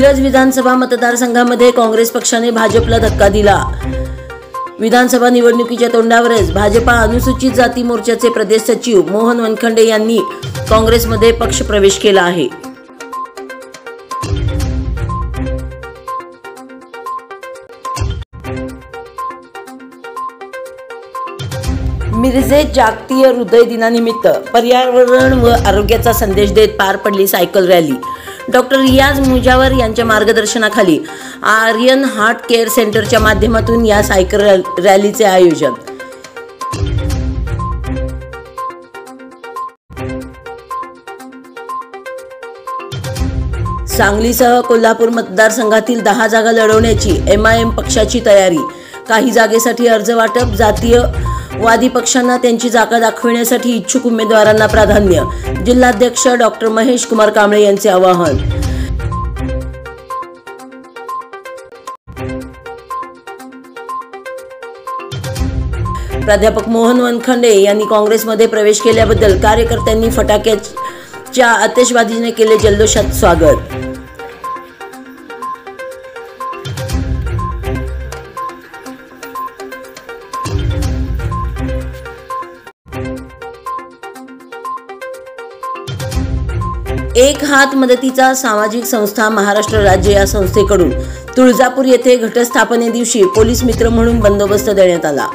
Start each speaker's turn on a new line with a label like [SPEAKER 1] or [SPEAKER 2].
[SPEAKER 1] मिरज विधानसभा मतदारसंघामध्ये काँग्रेस पक्षाने भाजपला धक्का दिला। विधानसभा निवडणुकीच्या तोंडावरच भाजपा अनुसूचित जाती मोर्चाचे प्रदेश सचिव मोहन वनखंडे यांनी काँग्रेसमध्ये पक्ष प्रवेश केला आहे। मिरजेत जागतिक हृदय दिनानिमित्त पर्यावरण व आरोग्याचा संदेश देत पार पडली सायकल रॅली। डॉक्टर रियाज मुजावर यांच्या मार्गदर्शनाखाली आर्यन हार्ट केअर सेंटरच्या माध्यमातून या सायकल रॅलीचे आयोजन। सांगलीसह कोल्हापूर मतदारसंघातील 10 जागा लढवण्याची MIM पक्षाची तयारी। काही जागेसाठी अर्ज वाटप, जातीयवादी पक्षांना त्यांची जागा दाखविण्यासाठी इच्छुक उमेदवारांना प्राधान्य। जिल्हाध्यक्ष डॉक्टर महेश कुमार कांबळे यांचे आवाहन। प्राध्यापक मोहन वनखंडे यांनी काँग्रेसमध्ये प्रवेश केल्याबद्दल कार्यकर्त्यांनी फटाक्याच्या आतिषबाजीने केले जल्लोषात स्वागत। एक हात मदतीचा सामाजिक संस्था महाराष्ट्र राज्य या संस्थेकडून तुळजापूर येथे घटस्थापने दिवशी पोलीस मित्र म्हणून बंदोबस्त देण्यात आला।